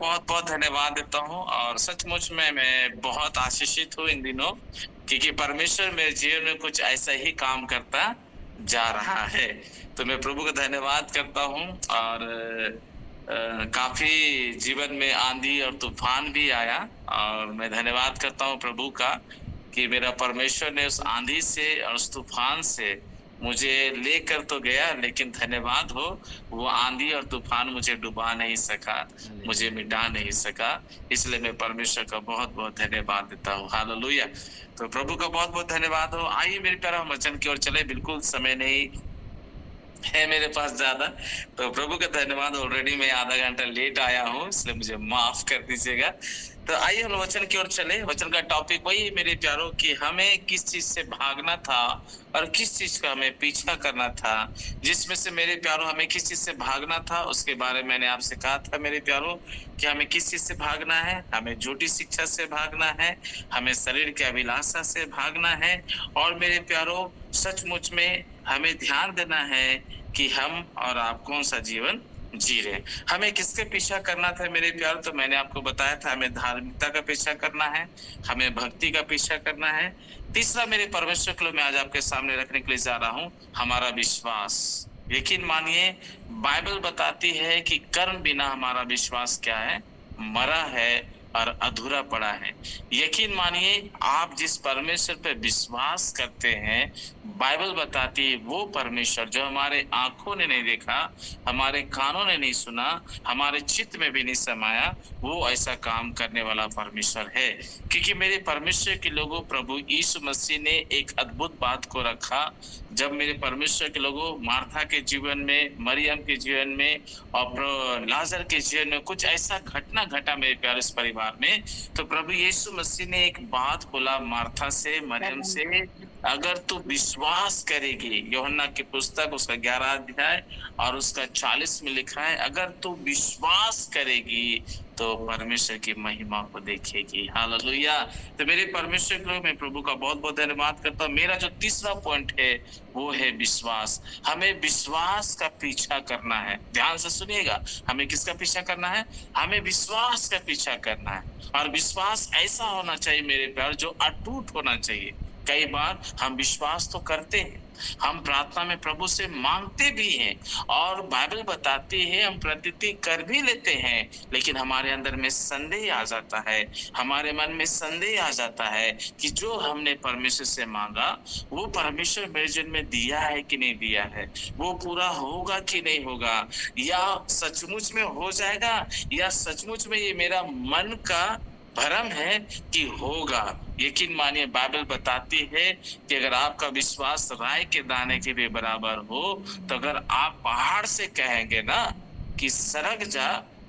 बहुत बहुत धन्यवाद देता हूँ और सचमुच में मैं बहुत आशीषित हूँ इन दिनों, क्योंकि परमेश्वर मेरे जीवन में कुछ ऐसा ही काम करता जा रहा है। तो मैं प्रभु का धन्यवाद करता हूँ और काफी जीवन में आंधी और तूफान भी आया और मैं धन्यवाद करता हूँ प्रभु का कि मेरा परमेश्वर ने उस आंधी से और उस तूफान से मुझे लेकर तो गया, लेकिन धन्यवाद हो वो आंधी और तूफान मुझे डुबा नहीं सका, मुझे मिटा नहीं सका। इसलिए मैं परमेश्वर का बहुत-बहुत धन्यवाद देता हूँ। हालेलुया! तो प्रभु का बहुत-बहुत धन्यवाद हो। आइए मेरे प्यारे हम वचन की ओर चले, बिल्कुल समय नहीं है मेरे पास ज़्यादा, तो प्रभु का धन्यवाद। ऑलरेडी मैं आधा घंटा लेट आया हूँ, इसलिए मुझे माफ कर दीजिएगा। तो आइए हम वचन की ओर चले। वचन का टॉपिक वही है मेरे प्यारों कि हमें किस चीज से भागना था और किस चीज का हमें पीछा करना था। जिसमें से मेरे प्यारों हमें किस चीज से भागना था उसके बारे में मैंने आपसे कहा था मेरे प्यारों कि हमें किस चीज से भागना है। हमें झूठी शिक्षा से भागना है, हमें शरीर की अभिलाषा से भागना है और मेरे प्यारों सचमुच में हमें ध्यान देना है कि हम और आप कौन सा जीवन जी रहे। हमें किसके पीछा करना था मेरे प्यार, तो मैंने आपको बताया था हमें धार्मिकता का पीछा करना है, हमें भक्ति का पीछा करना है। तीसरा मेरे परमेश्वर के लिए मैं आज आपके सामने रखने के लिए जा रहा हूँ हमारा विश्वास। यकीन मानिए बाइबल बताती है कि कर्म बिना हमारा विश्वास क्या है, मरा है और अधूरा पड़ा है। यकीन मानिए आप जिस परमेश्वर पे विश्वास करते हैं, बाइबल बताती है वो परमेश्वर जो हमारे आंखों ने नहीं देखा, हमारे कानों ने नहीं सुना, हमारे चित्त में भी नहीं समाया, वो ऐसा काम करने वाला परमेश्वर है। क्योंकि मेरे परमेश्वर के लोगों प्रभु यीशु मसीह ने एक अद्भुत बात को रखा। जब मेरे परमेश्वर के लोगों मार्था के जीवन में, मरियम के जीवन में और लाजर के जीवन में कुछ ऐसा घटना घटा मेरे प्यारे इस परिवार में, तो प्रभु यीशु मसीह ने एक बात बोला मार्था से, मरियम से, अगर तू विश्वास करेगी, यूहन्ना की पुस्तक उसका 11 अध्याय और उसका 40 में लिखा है, अगर तू विश्वास करेगी तो परमेश्वर की महिमा को देखेगी। हालेलुया! तो मेरे परमेश्वर के लोग मैं प्रभु का बहुत-बहुत धन्यवाद करता हूँ। मेरा जो तीसरा पॉइंट है वो है विश्वास। हमें विश्वास का पीछा करना है। ध्यान से सुनिएगा, हमें किसका पीछा करना है? हमें विश्वास का पीछा करना है और विश्वास ऐसा होना चाहिए मेरे प्यारे जो अटूट होना चाहिए। कई बार हम विश्वास तो करते हैं, हम प्रार्थना में प्रभु से मांगते भी हैं और बाइबल बताती है हम प्रतिति कर भी लेते हैं, लेकिन हमारे अंदर में संदेह आ जाता है, हमारे मन में संदेह आ जाता है कि जो हमने परमेश्वर से मांगा वो परमेश्वर मेरे जीवन में दिया है कि नहीं दिया है, वो पूरा होगा कि नहीं होगा, या सचमुच में हो जाएगा या सचमुच में ये मेरा मन का भ्रम है कि होगा। यकीन मानिए बाइबल बताती है कि अगर आपका विश्वास राई के दाने के भी बराबर हो, तो अगर आप पहाड़ से कहेंगे ना कि सरक जा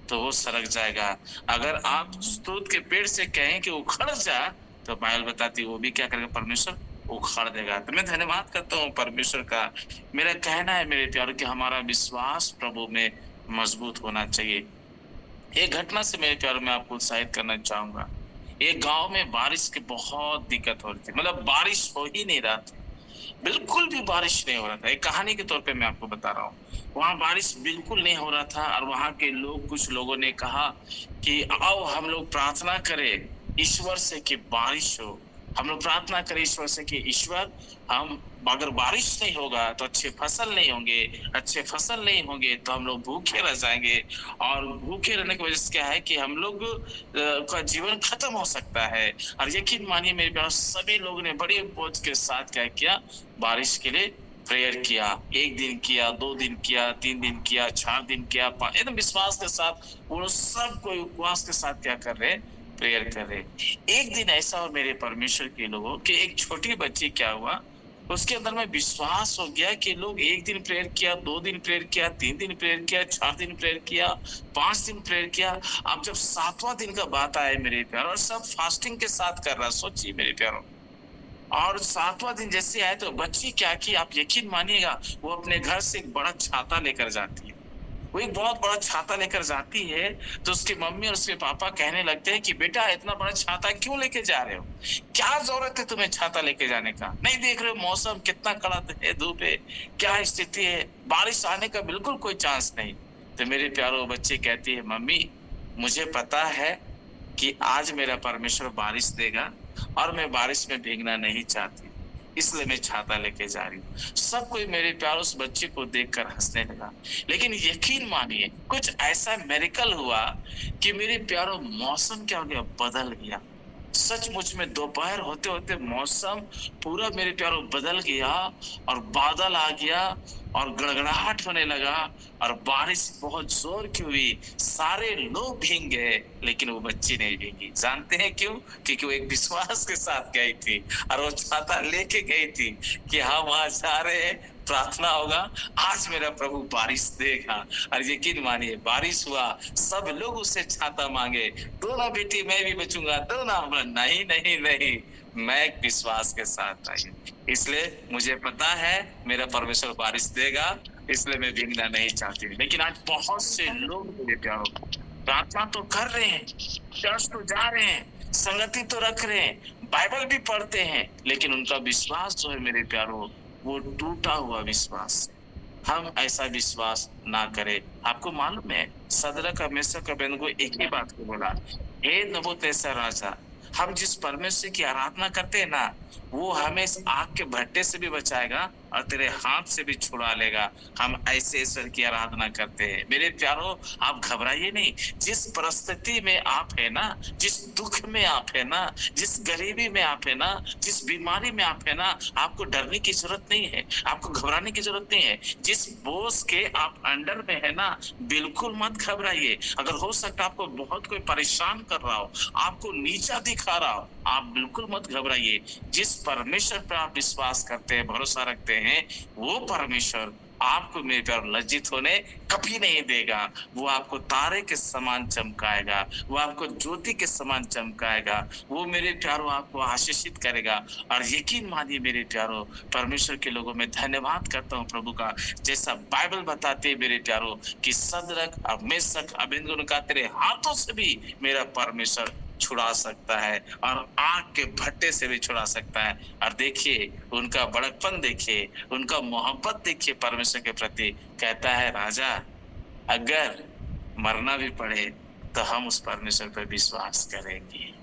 तो वो सरक जाएगा। अगर आप स्तूत के पेड़ से कहें कि उखड़ जा, तो बाइबल बताती है वो भी क्या करेगा, परमेश्वर उखाड़ देगा। तो मैं धन्यवाद करता हूँ परमेश्वर का। मेरा कहना है मेरे प्यारों कि हमारा विश्वास प्रभु में मजबूत होना चाहिए। एक घटना से मेरे प्यारों में आपको उत्साहित करना चाहूंगा। एक गांव में बारिश की बहुत दिक्कत हो रही थी, मतलब बारिश हो ही नहीं रहा था, बिल्कुल भी बारिश नहीं हो रहा था। एक कहानी के तौर पे मैं आपको बता रहा हूँ, वहां बारिश बिल्कुल नहीं हो रहा था और वहां के लोग, कुछ लोगों ने कहा कि आओ हम लोग प्रार्थना करें ईश्वर से कि बारिश हो। हम लोग प्रार्थना करें ईश्वर से कि ईश्वर, हम अगर बारिश नहीं होगा तो अच्छे फसल नहीं होंगे, अच्छे फसल नहीं होंगे तो हम लोग भूखे रह जाएंगे और भूखे रहने की वजह से क्या है कि हम लोग का जीवन खत्म हो सकता है। और यकीन मानिए मेरे प्यारे सभी लोगों ने बड़े बोझ के साथ क्या किया, बारिश के लिए प्रेयर किया। 1 दिन किया, 2 दिन किया, 3 दिन किया, 4 दिन किया, एकदम विश्वास के साथ वो सब कोई उपवास के साथ क्या कर रहे, प्रेयर कर रहे। एक दिन ऐसा और मेरे परमेश्वर के लोगों कि एक छोटी बच्ची क्या हुआ, उसके अंदर में विश्वास हो गया कि लोग 1 दिन प्रेयर किया, 2 दिन प्रेयर किया, 3 दिन प्रेयर किया, 4 दिन प्रेयर किया, 5 दिन प्रेयर किया। अब जब 7वां दिन का बात आया मेरे प्यारों, और सब फास्टिंग के साथ कर रहा, सोचिए मेरे प्यारों। और 7वां दिन जैसे आए तो बच्ची क्या की, आप यकीन मानिएगा, वो अपने घर से एक बड़ा छाता लेकर जाती है। वो एक बहुत बड़ा छाता लेकर जाती है, तो उसकी मम्मी और उसके पापा कहने लगते हैं कि बेटा इतना बड़ा छाता क्यों लेके जा रहे हो, क्या जरूरत है तुम्हें छाता लेके जाने का, नहीं देख रहे हो मौसम कितना कड़ा है, धूप है, क्या स्थिति है, बारिश आने का बिल्कुल कोई चांस नहीं। तो मेरे प्यारो बच्चे कहती है मम्मी मुझे पता है कि आज मेरा परमेश्वर बारिश देगा और मैं बारिश में भीगना नहीं चाहती, इसलिए मैं छाता लेके जा रही हूँ। सब कोई मेरे प्यार उस बच्चे को देखकर हंसने लगा, लेकिन यकीन मानिए कुछ ऐसा मेरिकल हुआ कि मेरे प्यारों मौसम क्या हो गया, बदल गया। सचमुच में दोपहर होते होते मौसम पूरा मेरे प्यारों बदल गया और बादल आ गया और गड़गड़ाहट होने लगा और बारिश बहुत जोर की हुई। सारे लोग भीग गए लेकिन वो बच्ची नहीं भीगी। जानते हैं क्यों? क्योंकि वो एक विश्वास के साथ गई थी और वो छाता लेके गई थी कि हम वहां जा रहे हैं, प्रार्थना होगा, आज मेरा प्रभु बारिश देगा। और यकीन मानिए बारिश हुआ, सब लोग उससे छाता मांगे, दो ना बेटी मैं भी बचूंगा, दो ना। नहीं नहीं नहीं, मैं एक विश्वास के साथ आई हूँ, इसलिए मुझे पता है मेरा परमेश्वर बारिश देगा, इसलिए मैं भीगना नहीं चाहती। लेकिन आज बहुत से लोग मेरे प्यारों प्रार्थना तो कर रहे हैं, चर्च तो जा रहे हैं, संगति तो रख रहे हैं, बाइबल भी पढ़ते हैं, लेकिन उनका विश्वास जो है मेरे प्यारों वो टूटा हुआ विश्वास। हम ऐसा विश्वास ना करें। आपको मालूम है सदरक मेशक अबेदनगो एक ही बात को बोला, हे नबूकदनेस्सर राजा, हम जिस परमेश्वर की आराधना करते हैं ना, वो हमें इस आग के भट्टे से भी बचाएगा और तेरे हाथ से भी छुड़ा लेगा। हम ऐसे ईश्वर की आराधना करते हैं। मेरे प्यारों, आप घबराइए नहीं। जिस परिस्थिति में आप है ना, जिस दुख में आप है ना, जिस गरीबी में आप है ना, जिस बीमारी में आप है ना, आपको डरने की जरूरत नहीं है, आपको घबराने की जरूरत नहीं है। जिस बोझ के आप अंडर में है ना, बिल्कुल मत घबराइए। अगर हो सकता आपको बहुत कोई परेशान कर रहा हो, आपको नीचा दिखा रहा हो, आप बिल्कुल मत घबराइए। जिस परमेश्वर पर आप विश्वास करते हैं, भरोसा रखते हैं, वो परमेश्वर आपको मेरे प्यार लज्जित होने कभी नहीं देगा। वो आपको तारे के समान चमकाएगा, वो आपको ज्योति के समान चमकाएगा, वो मेरे प्यारों आपको आशीषित करेगा। और यकीन मानिए मेरे प्यारों, परमेश्वर के लोगों में धन्यवाद करता हूँ प्रभु का, जैसा बाइबल बताते हैं मेरे प्यारों कि सदरक और मेशक अबेदनगो का तेरे हाथों से भी मेरा परमेश्वर छुड़ा सकता है और आग के भट्टे से भी छुड़ा सकता है। और देखिए उनका बड़कपन, देखिए उनका मोहब्बत, देखिए परमेश्वर के प्रति। कहता है राजा, अगर मरना भी पड़े तो हम उस परमेश्वर पर विश्वास करेंगे,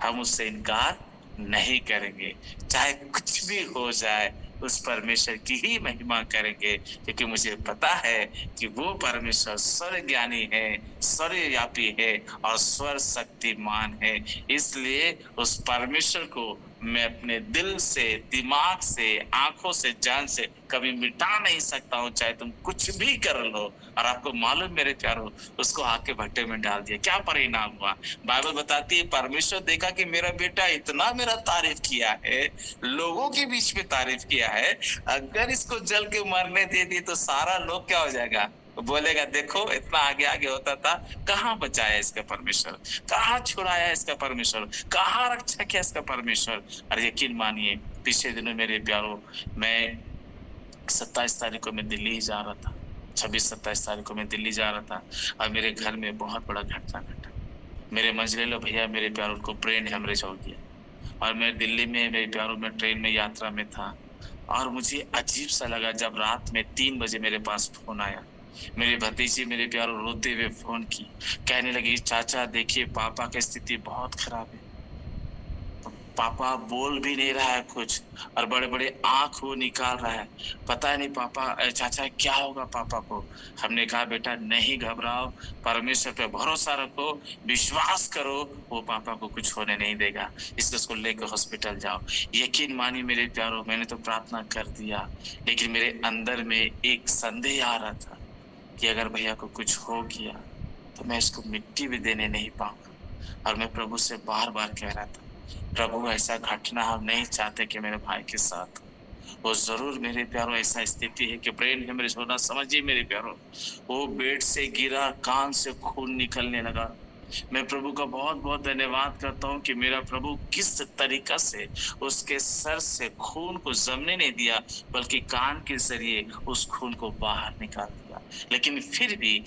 हम उससे इनकार नहीं करेंगे, चाहे कुछ भी हो जाए उस परमेश्वर की ही महिमा करेंगे, क्योंकि मुझे पता है कि वो परमेश्वर स्वर्ग ज्ञानी है, सर्वव्यापी है और स्वर्ग शक्तिमान है। इसलिए उस परमेश्वर को मैं अपने दिल से, दिमाग से, आंखों से, जान से कभी मिटा नहीं सकता हूँ, चाहे तुम कुछ भी कर लो। और आपको मालूम मेरे प्यारों, उसको आग के भट्टे में डाल दिया, क्या परिणाम हुआ? बाइबल बताती है परमेश्वर देखा कि मेरा बेटा इतना मेरा तारीफ किया है, लोगों के बीच में तारीफ किया है, अगर इसको जल के मरने दे दी तो सारा लोग क्या हो जाएगा, बोलेगा देखो इतना आगे आगे होता था, कहाँ बचाया इसका परमेश्वर, कहाँ छुड़ाया इसका परमेश्वर, कहाँ रक्षा किया इसका परमेश्वर। और यकीन मानिए पिछले दिनों मेरे प्यारों, मैं 27 तारीख को मैं दिल्ली जा रहा था, 26-27 तारीख को मैं दिल्ली जा रहा था और मेरे घर में बहुत बड़ा घटना घटा। मेरे मंझले भैया मेरे प्यारों को ब्रेन हेमरेज हो गया और मैं दिल्ली में मेरे प्यारों में ट्रेन में यात्रा में था। और मुझे अजीब सा लगा जब रात में 3 बजे मेरे पास फोन आया। मेरे भतीजी मेरे प्यारों रोते हुए फोन की, कहने लगी चाचा देखिए पापा की स्थिति बहुत खराब है, पापा बोल भी नहीं रहा है कुछ और बड़े बड़े आंख वो निकाल रहा है, पता नहीं पापा चाचा क्या होगा पापा को। हमने कहा बेटा नहीं घबराओ, परमेश्वर पे भरोसा रखो, विश्वास करो, वो पापा को कुछ होने नहीं देगा, इसलिए उसको लेकर हॉस्पिटल जाओ। यकीन मानिए मेरे प्यारों, मैंने तो प्रार्थना कर दिया, लेकिन मेरे अंदर में एक संदेह आ रहा था कि अगर भैया को कुछ हो गया तो मैं इसको मिट्टी भी देने नहीं पाऊंगा। और मैं प्रभु से बार बार कह रहा था, प्रभु ऐसा घटना हम नहीं चाहते कि मेरे भाई के साथ हो। वो जरूर मेरे प्यारों ऐसा स्थिति है कि ब्रेन हेमरेज होना, समझिए मेरे प्यारों, वो बेड से गिरा, कान से खून निकलने लगा। मैं प्रभु का बहुत बहुत धन्यवाद करता हूँ कि मेरा प्रभु किस तरीका से उसके सर से खून को जमने नहीं दिया, बल्कि कान के जरिए उस खून को बाहर निकाल दिया। लेकिन फिर भी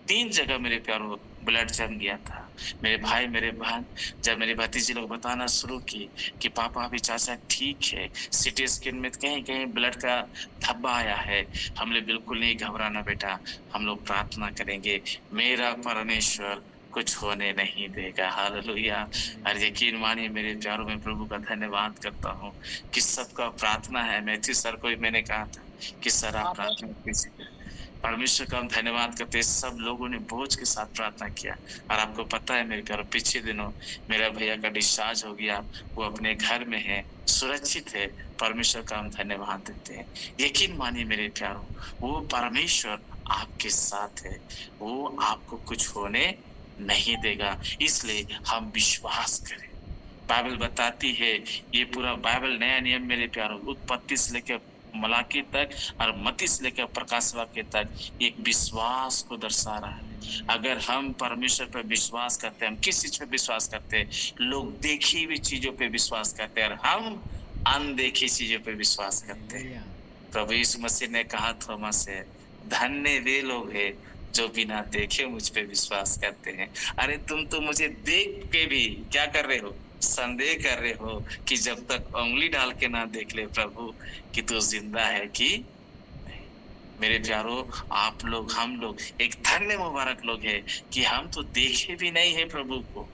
3 जगह मेरे प्यारों ब्लड जम गया था। मेरे भाई, मेरे बहन, जब मेरे भतीजी लोग बताना शुरू की कि पापा अभी चाचा ठीक है, सीटी स्कैन में कहीं कहीं ब्लड का धब्बा आया है, हमने बिल्कुल नहीं घबराना बेटा, हम लोग प्रार्थना करेंगे, मेरा परमेश्वर कुछ होने नहीं देगा। हालेलुया। और यकीन मानिए मेरे प्यारों, में प्रभु का धन्यवाद करता हूँ कि सबका प्रार्थना है। मैथ्यू सर को भी मैंने कहा था कि सर आप आमीन। प्रार्थना कीजिए। परमेश्वर का हम धन्यवाद करते हैं, सब लोगों ने बोझ के साथ प्रार्थना किया। और आपको पता है मेरे प्यारों, पिछले दिनों मेरा भैया का डिस्चार्ज हो गया, वो अपने घर में है, सुरक्षित है। परमेश्वर का हम धन्यवाद देते हैं। यकीन मानिए मेरे प्यारों, वो परमेश्वर आपके साथ है, वो आपको कुछ होने नहीं देगा, इसलिए हम विश्वास करें। बाइबल बताती है, ये पूरा बाइबल नया नियम मेरे प्यारों, उत्पत्ति से लेकर मलाकी तक और मत्ती से लेकर प्रकाश वाक्य तक एक विश्वास को दर्शा रहा है। अगर हम परमेश्वर पर विश्वास करते हैं, हम किस चीज पे विश्वास करते हैं? लोग देखी हुई चीजों पे विश्वास करते हैं और हम अनदेखी चीजों पे विश्वास करते हैं। हालेलुया। प्रभु यीशु मसीह ने कहा थोमा से, धन्य वे लोग हैं जो बिना देखे मुझ पे विश्वास करते हैं। अरे तुम तो मुझे देख के भी क्या कर रहे हो? संदेह कर रहे हो कि जब तक उंगली डाल के ना देख ले प्रभु कि तू जिंदा है कि नहीं। मेरे प्यारो, आप लोग, हम लोग एक धन्य मुबारक लोग हैं कि हम तो देखे भी नहीं है प्रभु को,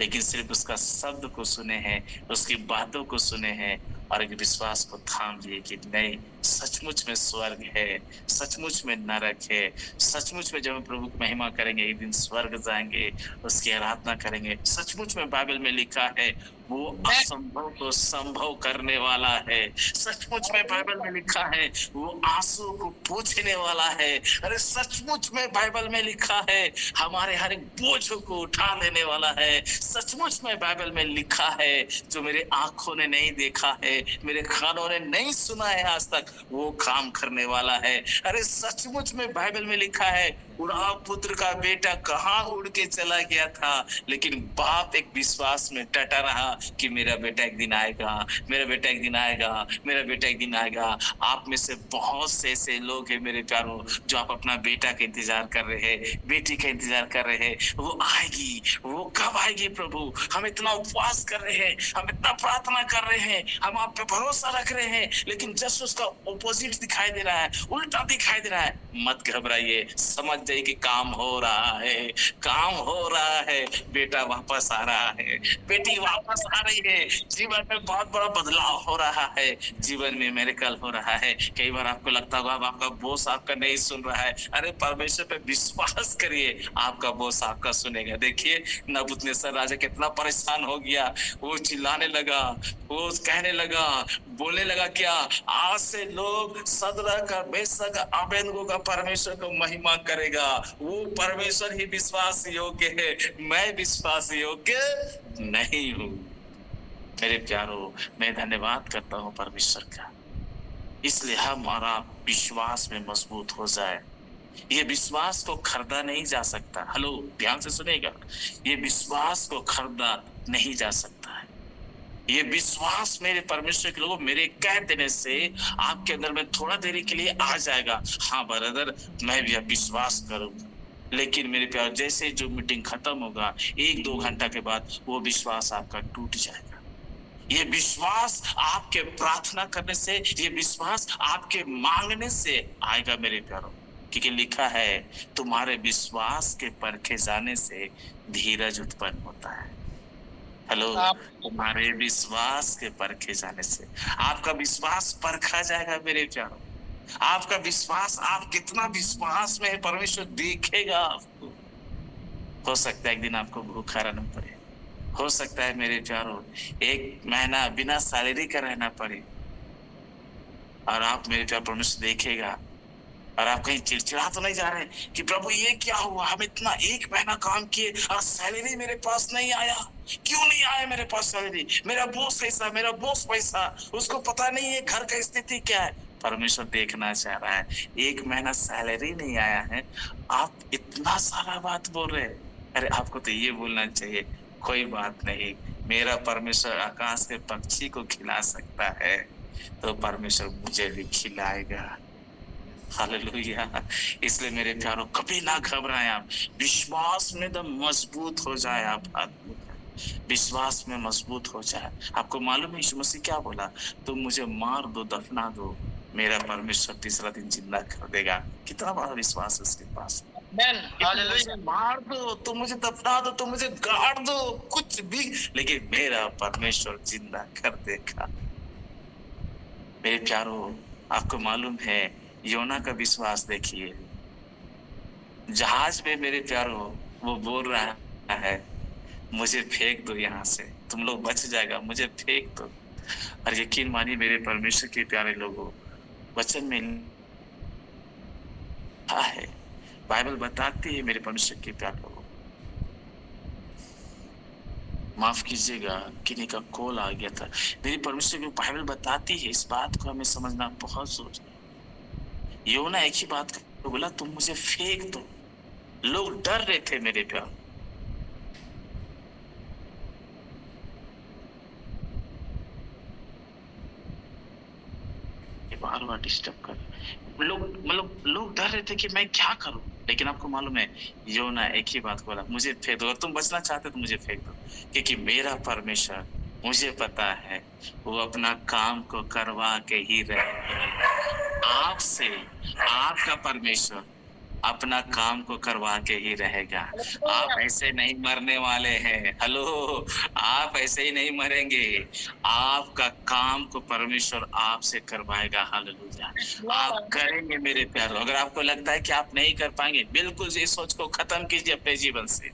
लेकिन सिर्फ उसका शब्द को सुने हैं, उसकी बातों को सुने हैं और एक विश्वास को थाम लिए कि नहीं, सचमुच में स्वर्ग है, सचमुच में नरक है, सचमुच में जब हम प्रभु की महिमा करेंगे एक दिन स्वर्ग जाएंगे, उसकी आराधना करेंगे। सचमुच में बाइबल में लिखा है वो असंभव को संभव करने वाला है। सचमुच में बाइबल में लिखा है वो आंसू को पोंछने वाला है। अरे सचमुच में बाइबल में लिखा है हमारे हर एक बोझों को उठा लेने वाला है। सचमुच में बाइबल में लिखा है जो मेरे आंखों ने नहीं देखा है, मेरे कानों ने नहीं सुना है आज तक, वो काम करने वाला है। अरे सचमुच में बाइबल में लिखा है उड़ाव पुत्र का बेटा कहाँ उड़ के चला गया था, लेकिन बाप एक विश्वास में डटा रहा कि मेरा बेटा एक दिन आएगा, मेरा बेटा एक दिन आएगा, मेरा बेटा एक दिन आएगा। आप में से बहुत से ऐसे लोग हैं मेरे प्यारों, जो आप अपना बेटा का इंतजार कर रहे हैं, बेटी का इंतजार कर रहे हैं। वो आएगी, वो कब आएगी प्रभु? हम इतना उपवास कर रहे हैं, हम इतना प्रार्थना कर रहे हैं, हम आप पे भरोसा रख रहे हैं, लेकिन जस्ट उसका ऑपोजिट दिखाई दे रहा है, उल्टा दिखाई दे रहा है। मत घबराइए, समझ जाइए कि काम हो रहा है, काम हो रहा है। बेटा वापस आ रहा है, बेटी वापस आ रही है, जीवन में बहुत बड़ा बदलाव हो रहा है, जीवन में मिरेकल हो रहा है। कई बार आपको लगता होगा अब आपका बॉस आपका नहीं सुन रहा है। अरे परमेश्वर पे विश्वास करिए, आपका बॉस आपका सुनेगा। देखिए नबूकदनेस्सर राजा कितना परेशान हो गया, वो चिल्लाने लगा, वो कहने लगा, बोलने लगा क्या? आज से लोग सदरक का, मेशक, अबेदनगो का परमेश्वर को महिमा करेगा। वो परमेश्वर ही विश्वास योग्य है, मैं विश्वास योग्य नहीं हूँ। मेरे प्यारो, मैं धन्यवाद करता हूँ परमेश्वर का, इसलिए हमारा विश्वास में मजबूत हो जाए। ये विश्वास को खरीदा नहीं जा सकता। हेलो, ध्यान से सुनेगा, ये विश्वास को खरीदा नहीं जा सकता है। ये विश्वास मेरे परमेश्वर के लोगों, मेरे कह देने से आपके अंदर में थोड़ा देरी के लिए आ जाएगा। हाँ ब्रदर, मैं भी अब विश्वास करूंगा, लेकिन मेरे प्यार जैसे जो मीटिंग खत्म होगा 1-2 घंटा के बाद वो विश्वास आपका टूट जाएगा। ये विश्वास आपके प्रार्थना करने से, ये विश्वास आपके मांगने से आएगा मेरे प्यारों, क्योंकि लिखा है तुम्हारे विश्वास के परखे जाने से धीरज उत्पन्न होता है। हेलो, आप तुम्हारे विश्वास के परखे जाने से आपका विश्वास परखा जाएगा मेरे प्यारों। आपका विश्वास, आप कितना विश्वास में है, परमेश्वर देखेगा आपको। हो सकता है एक दिन आपको भूखा रहना पड़े, हो सकता है मेरे प्यारों 1 महीना बिना सैलरी का रहना पड़े, और आप मेरे प्यार परमेश्वर देखेगा। और आप कहीं चिड़चिड़ा तो नहीं जा रहे कि प्रभु ये क्या हुआ, हम इतना 1 महीना काम किए और सैलरी मेरे पास नहीं आया, क्यों नहीं आया मेरे पास सैलरी? मेरा बॉस ऐसा, मेरा बॉस वैसा, उसको पता नहीं है घर का स्थिति क्या है। परमेश्वर देखना चाह रहा है, 1 महीना सैलरी नहीं आया है, आप इतना सारा बात बोल रहे हैं। अरे आपको तो ये बोलना चाहिए, कोई बात नहीं, मेरा परमेश्वर आकाश के पक्षी को खिला सकता है, तो परमेश्वर मुझे भी खिलाएगा। हालेलुया। इसलिए मेरे प्यारों, कभी ना घबराएं आप, विश्वास में एकदम मजबूत हो जाए आप, विश्वास में मजबूत हो जाए। आपको मालूम है यीशु मसीह क्या बोला? तुम मुझे मार दो, दफना दो, मेरा परमेश्वर तीसरा दिन जिंदा कर देगा। कितना बड़ा विश्वास है उसके पास। मैन कि तुम हालेलुया। मुझे मार दो, तुम मुझे दफना दो, तुम मुझे गाड़ दो, कुछ भी, लेकिन मेरा परमेश्वर जिंदा कर देगा। मेरे प्यारो, आपको मालूम है योना का विश्वास देखिए। जहाज में मेरे प्यारो वो बोल रहा है मुझे फेंक दो यहाँ से, तुम लोग बच जाएगा, मुझे फेंक दो। और यकीन मानिए मेरे परमेश्वर के प्यारे लोगों, वचन में लिखा है, बाइबल बताती है मेरे परमेश्वर के प्यारे लोगों, माफ कीजिएगा किन्हीं का कॉल आ गया था। मेरी परमेश्वर की बाइबल बताती है, इस बात को हमें समझना बहुत जरूरी है। योना एक ही बात को बोला, तुम मुझे फेंक दो। लोग डर रहे थे मेरे प्यार, बार बार डिस्टर्ब कर, लोग डर रहे थे कि मैं क्या करूं। लेकिन आपको मालूम है योना एक ही बात बोला, मुझे फेंक दो, अगर तुम बचना चाहते तो मुझे फेंक दो, क्योंकि मेरा परमेश्वर, मुझे पता है वो अपना काम को करवा के ही रहेगा। आपसे, आपका परमेश्वर अपना काम को करवा के ही रहेगा। आप हालेलुया। ऐसे नहीं मरने वाले हैं। हेलो, आप ऐसे ही नहीं मरेंगे। आपका काम को परमेश्वर आपसे करवाएगा। हालेलुया। आप लॉर्ड। करेंगे मेरे प्यारो। अगर आपको लगता है कि आप नहीं कर पाएंगे, बिल्कुल इस सोच को खत्म कीजिए अपने जीवन से।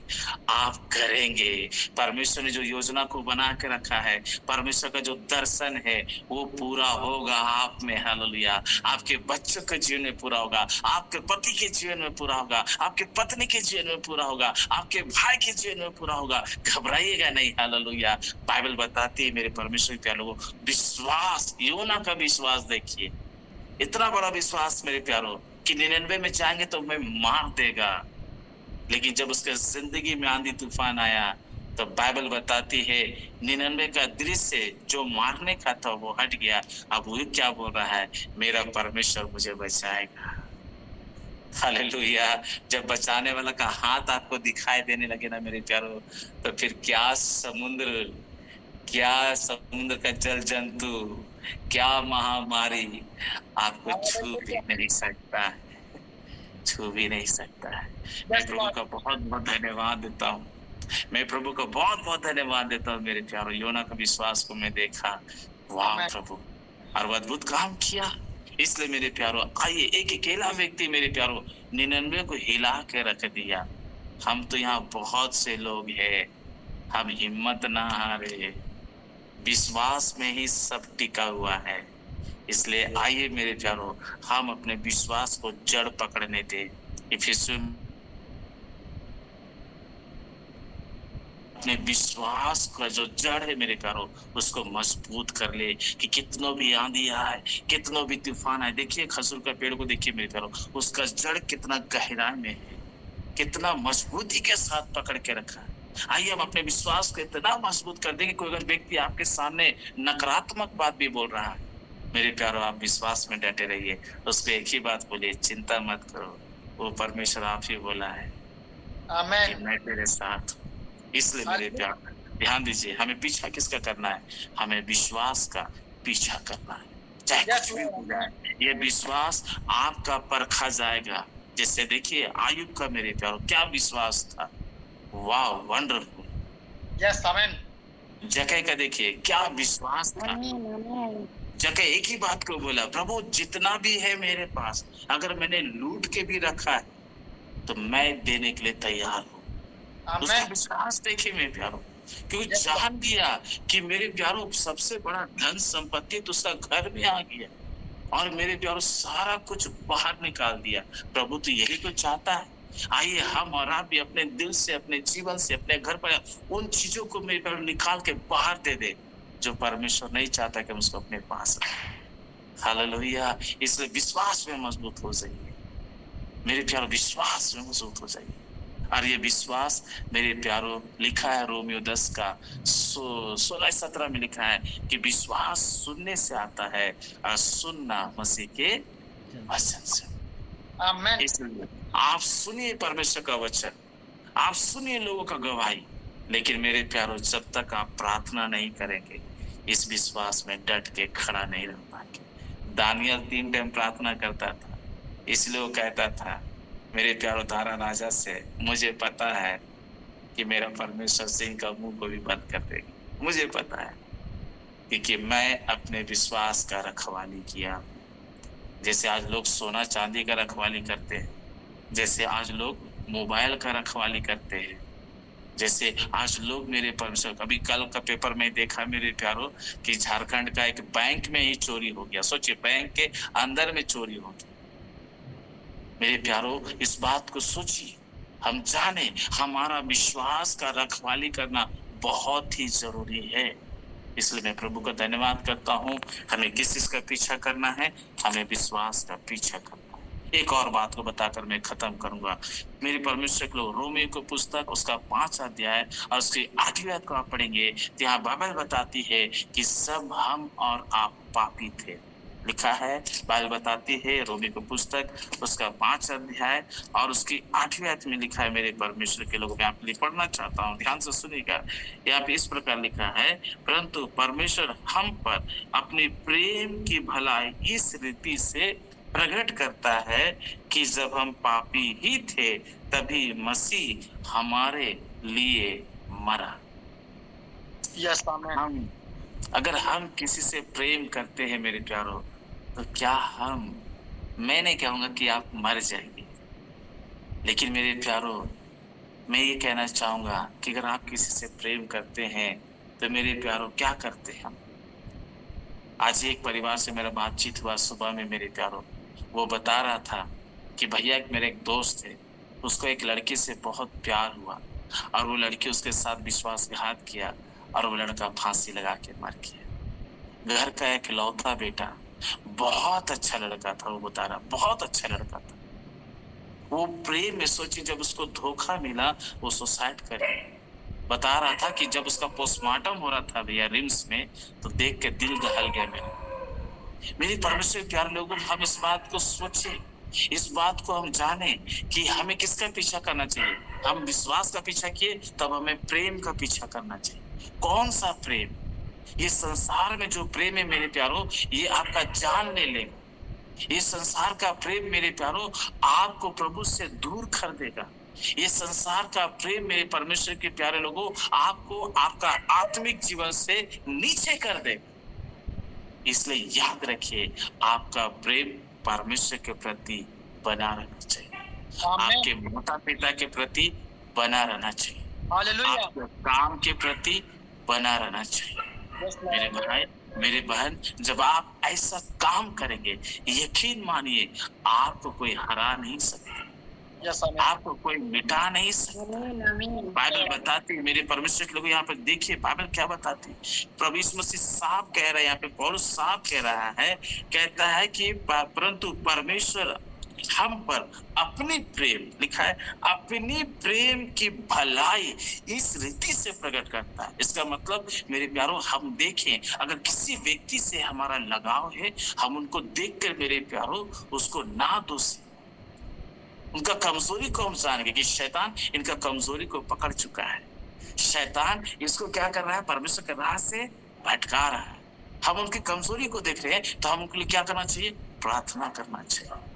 आप करेंगे। परमेश्वर ने जो योजना को बना के रखा है, परमेश्वर का जो दर्शन है, वो पूरा होगा आप में। हालेलुया। आपके बच्चों के जीवन में पूरा होगा, आपके पति के जीवन में पूरा होगा, आपके पत्नी के जीवन में पूरा होगा, आपके भाई के जीवन में पूरा होगा। घबराइएगा नहीं। हालेलुया। बाइबल बताती है मेरे परमेश्वर के प्यारे लोगों, विश्वास, योना का विश्वास देखिए, इतना बड़ा विश्वास मेरे प्यारो कि 99 में जाएंगे तो मैं मार देगा। लेकिन जब उसके जिंदगी में आंधी तूफान आया, तो बाइबल बताती है 99 का दृश्य जो मारने का था वो हट गया। अब वो क्या बोल रहा है, मेरा परमेश्वर मुझे बचाएगा। हालेलुया। जब बचाने वाला का हाथ आपको दिखाई देने लगे ना मेरे प्यारो, तो फिर क्या समुद्र का जल जंतु, क्या महामारी आपको छू भी हालेलुया। नहीं सकता है, छू भी नहीं सकता है। मैं यस प्रभु लॉर्ड। का बहुत बहुत धन्यवाद देता हूँ। मैं प्रभु को बहुत बहुत धन्यवाद देता हूँ मेरे प्यारो। योना का विश्वास को मैं देखा, वाह आमेन। प्रभु, और वो अद्भुत काम किया। इसलिए मेरे प्यारो, आइए, एक अकेला व्यक्ति मेरे प्यारो 99 को हिला के रख दिया। हम तो यहाँ बहुत से लोग हैं, हम हिम्मत ना हारे, विश्वास में ही सब टिका हुआ है। इसलिए आइए मेरे प्यारो, हम अपने विश्वास को जड़ पकड़ने दे। इफिसियों अपने विश्वास का जो जड़ है मेरे प्यारो, उसको मजबूत कर ले कि कितनों भी आंधी आए, कितनों भी तूफान आए। देखिए खजूर का पेड़ को देखिए मेरे प्यारो, उसका जड़ कितना गहराई में है, कितना मजबूती के साथ पकड़ के रखा है। आइए हम अपने विश्वास को इतना मजबूत कर देंगे, कोई अगर व्यक्ति आपके सामने नकारात्मक बात भी बोल रहा है, मेरे प्यारो आप विश्वास में डटे रहिए। उसको एक ही बात बोलिए, चिंता मत करो, वो परमेश्वर आप ही बोला है कि आमेन। मैं तेरे साथ हूँ। इसलिए मेरे हालेलुया। प्यार, ध्यान दीजिए, हमें पीछा किसका करना है, हमें विश्वास का पीछा करना है, चाहे यस कुछ भी हो लॉर्ड। जाए। ये विश्वास आपका परखा जाएगा। जैसे देखिए आयुब का मेरे प्यारो क्या विश्वास था, वाह वंडरफुल। Yes amen. जकह का देखिए क्या विश्वास था। जगह एक ही बात को बोला, प्रभु जितना भी है मेरे पास, अगर मैंने लूट के भी रखा है तो मैं देने के लिए तैयार हूँ। उसका आमेन। विश्वास देखिए मेरे प्यारो, क्योंकि यस लॉर्ड। जान दिया कि मेरे प्यारो सबसे बड़ा धन संपत्ति तो उसका घर में आ गया, और मेरे प्यारो सारा कुछ बाहर निकाल दिया। प्रभु तो यही तो चाहता है। आइए हम और आप भी अपने दिल से, अपने जीवन से, अपने घर पर उन चीजों को मेरे प्यारो निकाल के बाहर दे दे जो परमेश्वर नहीं चाहता कि हम उसको अपने पास रखें। हालेलुया। इसलिए विश्वास में मजबूत हो जाइए मेरे प्यारो, विश्वास में मजबूत हो जाइए। और ये विश्वास मेरे प्यारो लिखा है रोमियो 10 का 16-17 में लिखा है कि विश्वास सुनने से आता है और सुनना मसीह के वचन से। आमेन। इसलिए आप सुनिए परमेश्वर का वचन, आप सुनिए लोगों का गवाही, लेकिन मेरे प्यारो जब तक आप प्रार्थना नहीं करेंगे, इस विश्वास में डट के खड़ा नहीं रह पाएंगे। दानियल 3 टाइम प्रार्थना करता था, इसलिए वो कहता था मेरे प्यारो तारा राजा से मुझे पता है कि मेरा परमेश्वर सिंह का मुंह को भी बंद कर देगा। मुझे पता है क्योंकि मैं अपने विश्वास का रखवाली किया। जैसे आज लोग सोना चांदी का रखवाली करते हैं, जैसे आज लोग मोबाइल का रखवाली करते हैं, जैसे आज लोग मेरे परमेश्वर, अभी कल का पेपर में देखा मेरे प्यारो कि झारखंड का एक बैंक में ही चोरी हो गया। सोचिए, बैंक के अंदर में चोरी हो गई। मेरे प्यारो, इस बात को सोचिए, हम जाने हमारा विश्वास का रखवाली करना बहुत ही जरूरी है। इसलिए मैं प्रभु का धन्यवाद करता हूँ। हमें किस चीज का पीछा करना है? हमें विश्वास का पीछा करना है। एक और बात को बताकर मैं खत्म करूंगा। मेरे परमेश्वर के लोग, रोमियो को पुस्तक उसका 5 अध्याय और उसकी 8वीं आयत को आप पढ़ेंगे तो यहाँ बाइबल बताती है कि सब हम और आप पापी थे। लिखा है, बाइबल बताती है, रोमियो को पुस्तक उसका 5 अध्याय और उसकी 8वीं आयत में लिखा है। मेरे परमेश्वर के लोगों, मैं आपके लिए पढ़ना चाहता हूँ, ध्यान से सुनिएगा। यहाँ पे इस प्रकार लिखा है, परंतु परमेश्वर हम पर अपनी प्रेम की भलाई इस रीति से प्रकट करता है कि जब हम पापी ही थे तभी मसीह हमारे लिए मरा। Yes, amen. अगर हम किसी से प्रेम करते हैं मेरे प्यारो, तो क्या मैं नहीं कहूंगा कि आप मर जाएंगे, लेकिन मेरे प्यारो, मैं ये कहना चाहूंगा कि अगर आप किसी से प्रेम करते हैं तो मेरे प्यारो क्या करते हैं हम? आज एक परिवार से मेरा बातचीत हुआ सुबह में मेरे प्यारो। वो बता रहा था कि भैया, मेरे एक दोस्त है, उसको एक लड़की से बहुत प्यार हुआ और वो लड़की उसके साथ विश्वासघात किया और वो लड़का फांसी लगा के मर गया। घर का एक लौता बेटा, बहुत अच्छा लड़का था, वो बता रहा, बहुत अच्छा लड़का था। वो प्रेम में, सोचिए, जब उसको धोखा मिला वो सुसाइड कर लिया। बता रहा था कि जब उसका पोस्टमार्टम हो रहा था भैया रिम्स में, तो देख के दिल दहल गया मेरा। मेरे परमेश्वर प्यारे लोगों, हम इस बात को सोचें, इस बात को हम जाने कि हमें किसका पीछा करना चाहिए। हम विश्वास का पीछा किए, तब हमें प्रेम का पीछा करना चाहिए। कौन सा प्रेम? ये संसार में जो प्रेम है मेरे प्यारो, ये आपका जान ले लेगा। ये संसार का प्रेम मेरे प्यारो आपको प्रभु से दूर कर देगा। ये संसार का प्रेम मेरे परमेश्वर के प्यारे लोगों आपको आपका आत्मिक जीवन से नीचे कर देगा। इसलिए याद रखिए, आपका प्रेम परमेश्वर के प्रति बना रहना चाहिए। आपके माता पिता के प्रति बना रहना चाहिए। Hallelujah. आपके काम के प्रति बना रहना चाहिए। Yes, मेरे Lord. भाई, मेरे बहन, जब आप ऐसा काम करेंगे, यकीन मानिए, आपको कोई हरा नहीं सकता, Yes, amen. आपको कोई मिटा नहीं सकता। बाइबल बताती है, मेरे परमेश्वर के लोग, यहाँ पे देखिए बाइबल क्या बताती है। प्रभु यीशु मसीह साफ कह रहा है, यहाँ पे पौलुस साफ कह रहा है, कहता है कि परंतु परमेश्वर हम पर अपनी प्रेम, लिखा है, अपनी प्रेम की भलाई इस रीति से प्रकट करता है। इसका मतलब मेरे प्यारो, हम देखें, अगर किसी व्यक्ति से हमारा लगाव है, हम उनको देखकर मेरे प्यारो उसको ना दोषी, उनका कमजोरी को हम जानेंगे कि शैतान इनका कमजोरी को पकड़ चुका है। शैतान इसको क्या कर रहा है? परमेश्वर के राह से भटका रहा है। हम उनकी कमजोरी को देख रहे हैं, तो हम उनके लिए क्या करना चाहिए? प्रार्थना करना चाहिए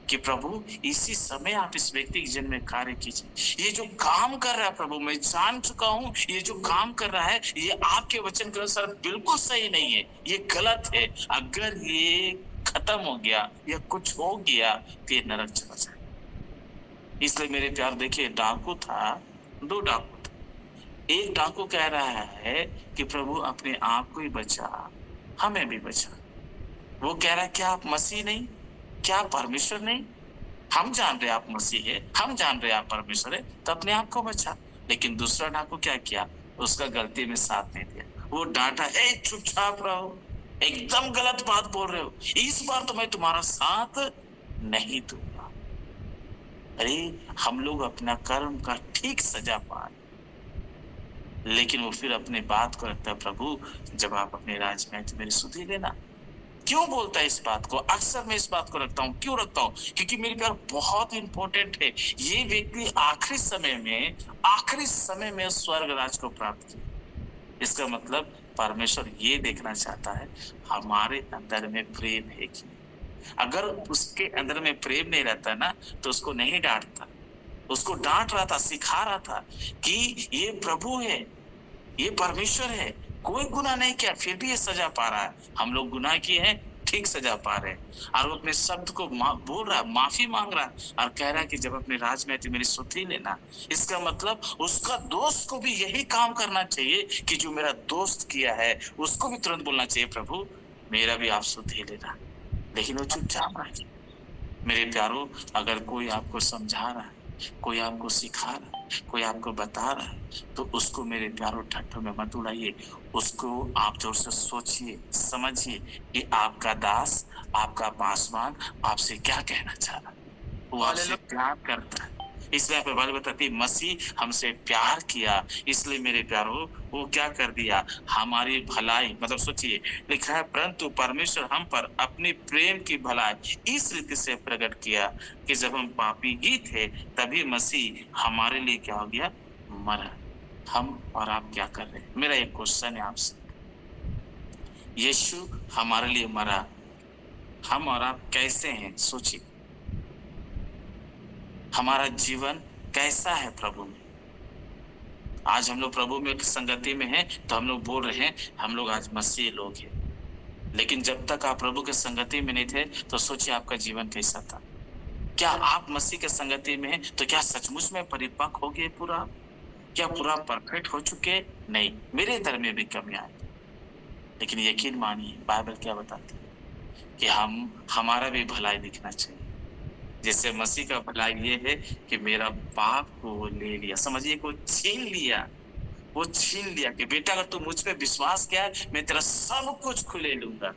कि प्रभु इसी समय आप इस व्यक्ति के जीवन में कार्य कीजिए। ये जो काम कर रहा है प्रभु, मैं जान चुका हूँ, ये जो काम कर रहा है ये आपके वचन के अनुसार बिल्कुल सही नहीं है, ये गलत है। अगर ये खत्म हो गया या कुछ हो गया तो ये नरक चला जाए। इसलिए मेरे प्यार, देखिए, डाकू था, 2 डाकू थे। एक डाकू कह रहा है कि प्रभु अपने आप को ही बचा, हमें भी बचा। वो कह रहा है, क्या आप मसीह नहीं? क्या आप परमेश्वर नहीं? हम जान रहे आप मसीह है, हम जान रहे आप परमेश्वर है, तो अपने आप को बचा। लेकिन दूसरा डाकू क्या किया? उसका गलती में साथ नहीं दिया। वो डांटा, ए चुपचाप रहो, एकदम गलत बात बोल रहे हो, इस बार तो मैं तुम्हारा साथ नहीं दूंगा। अरे, हम लोग अपना कर्म का ठीक सजा पाए, लेकिन वो फिर अपने बात को रखता है, प्रभु जब आप अपने राज्य में आए तो मेरी सुधि लेना। क्यों बोलता है इस बात को? अक्सर मैं इस बात को रखता हूँ। क्यों रखता हूँ? क्योंकि मेरे प्यार बहुत इंपॉर्टेंट है। ये व्यक्ति आखिरी समय में स्वर्ग राज को प्राप्त किया। इसका मतलब परमेश्वर ये देखना चाहता है हमारे अंदर में प्रेम है कि अगर उसके अंदर में प्रेम नहीं रहता ना तो उसको नहीं डांटता, उसको डांट रहा था, सिखा रहा था कि ये प्रभु है, ये परमेश्वर है, कोई गुनाह नहीं किया फिर भी ये सजा पा रहा है। हम लोग गुनाह किए हैं, ठीक सजा पा रहे हैं। और वो अपने शब्द को बोल रहा है, माफी मांग रहा है और कह रहा है कि जब अपने राज में आती मेरी सुधि लेना। इसका मतलब उसका दोस्त को भी यही काम करना चाहिए कि जो मेरा दोस्त किया है उसको भी तुरंत बोलना चाहिए, प्रभु मेरा भी आप सुधि लेना। लेकिन वो चुपचाप रह गया। मेरे प्यारों, अगर कोई आपको समझा रहा है, कोई आपको सिखा रहा है, कोई आपको बता रहा है, तो उसको मेरे प्यारों ठट्ठों में मत उड़ाइए। उसको आप जोर से सोचिए, समझिए कि आपका दास, आपका पासवान आपसे क्या कहना चाह रहा है। वो आपसे प्यार करता है। इसलिए आप बाइबल बताती है मसीह हमसे प्यार किया, इसलिए मेरे प्यारों वो क्या कर दिया, हमारी भलाई, मतलब सोचिए लिखा है परंतु परमेश्वर हम पर अपनी प्रेम की भलाई इस रीति से प्रकट किया कि जब हम पापी ही थे तभी मसीह हमारे लिए क्या हो गया, मरा। हम और आप क्या कर रहे हैं? मेरा एक क्वेश्चन है आपसे, यीशु हमारे लिए मरा, हम और आप कैसे हैं? सोचिए, हमारा जीवन कैसा है प्रभु में? आज हम लोग प्रभु में संगति में हैं तो हम लोग बोल रहे हैं हम लोग आज मसीह लोग हैं, लेकिन जब तक आप प्रभु के संगति में नहीं थे तो सोचिए आपका जीवन कैसा था। क्या आप मसीह के संगति में हैं तो क्या सचमुच में परिपक्व हो गए पूरा? क्या पूरा परफेक्ट हो चुके? नहीं, मेरे अंदर में भी कमियां आई, लेकिन यकीन मानिए बाइबल क्या बताती है कि हमारा भी भलाई दिखना चाहिए। जैसे मसीह का भलाई ये है कि मेरा पाप को वो ले लिया, समझिए को छीन लिया, वो छीन लिया कि बेटा अगर तू मुझ पे विश्वास किया मैं तेरा सब कुछ खुले लूंगा,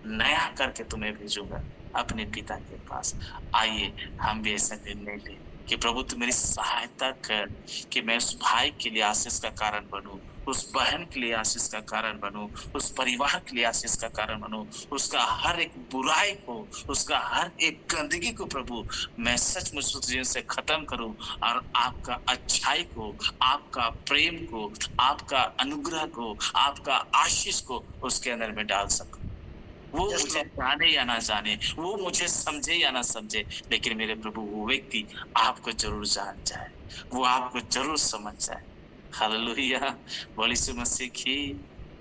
नया करके तुम्हें भेजूंगा अपने पिता के पास। आइए हम भी ऐसा निर्णय लें कि प्रभु तू मेरी सहायता कर कि मैं उस भाई के लिए आशीष का कारण बनूं, उस बहन के लिए आशीष का कारण बनूं, उस परिवार के लिए आशीष का कारण बनूं, उसका हर एक बुराई को, उसका हर एक गंदगी को प्रभु मैं सचमुच उस जीवन से खत्म करूं और आपका अच्छाई को, आपका प्रेम को, आपका अनुग्रह को, आपका आशीष को उसके अंदर में डाल सकूं। वो मुझे जाने या ना जाने, वो मुझे समझे या ना समझे, लेकिन मेरे प्रभु वो व्यक्ति आपको जरूर जान जाए, वो आपको जरूर समझ जाए। हालेलुया, बोल यीशु मसीह की।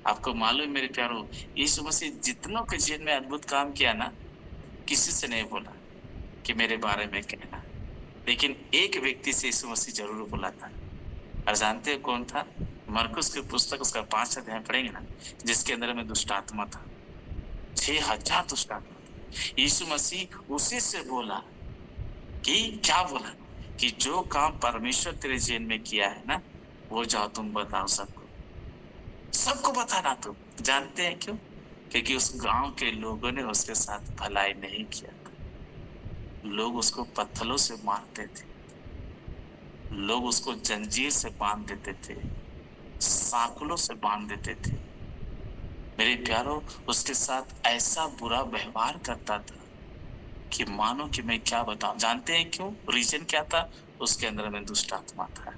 आपको मालूम मेरे प्यारों, यीशु मसीह जितनों के जीवन में अद्भुत काम किया ना, किसी से नहीं बोला कि मेरे बारे में कहना, लेकिन एक व्यक्ति से यीशु मसीह जरूर बोला था। और जानते हो कौन था? मरकुस की पुस्तक उसका 5 अध्याय पढ़ेंगे ना, जिसके अंदर में दुष्ट आत्मा था, 6000 दुष्ट आत्मा। यीशु मसीह उसी से बोला कि क्या बोला कि जो काम परमेश्वर तेरे जीवन में किया है ना, वो जाओ तुम बताओ सबको बताना। तुम जानते हैं क्यों? क्योंकि उस गांव के लोगों ने उसके साथ भलाई नहीं किया था। लोग उसको पत्थरों से मारते थे, लोग उसको जंजीर से बांध देते थे, सांकलों से बांध देते थे। मेरे प्यारों, उसके साथ ऐसा बुरा व्यवहार करता था कि मानो कि मैं क्या बताऊं। जानते हैं क्यों? रीजन क्या था? उसके अंदर में दुष्ट आत्मा था,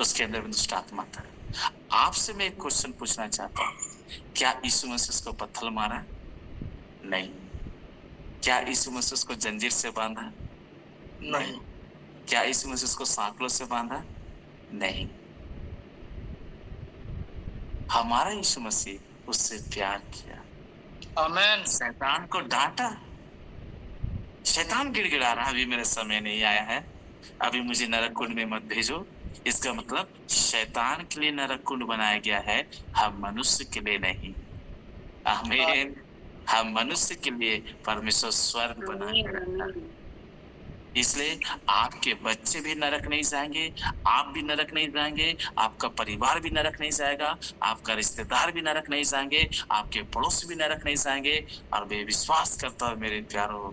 उसके अंदर में दुष्ट आत्मा था। आपसे मैं एक क्वेश्चन पूछना चाहता हूँ, क्या यीशु मसीह उसको पत्थर मारा? नहीं। क्या यीशु मसीह उसको जंजीर से बांधा? नहीं। क्या यीशु मसीह उसको सांकलों से बांधा? नहीं। हमारा यीशु मसीह उससे प्यार किया। आमीन। शैतान को डांटा, शैतान गिड़गिड़ा रहा, अभी मेरा समय नहीं आया है, अभी मुझे नरक कुंड में मत भेजो। इसका मतलब शैतान के लिए नरक कुंड बनाया गया है, हम मनुष्य के लिए नहीं। आमीन। हम मनुष्य के लिए परमेश्वर स्वर्ग बनाया गया। इसलिए आपके बच्चे भी नरक नहीं जाएंगे, आप भी नरक नहीं जाएंगे, आपका परिवार भी नरक नहीं जाएगा, आपका रिश्तेदार भी नरक नहीं जाएंगे, आपके पड़ोसी भी नरक नहीं जाएंगे। और मैं विश्वास करता हूँ मेरे प्यारों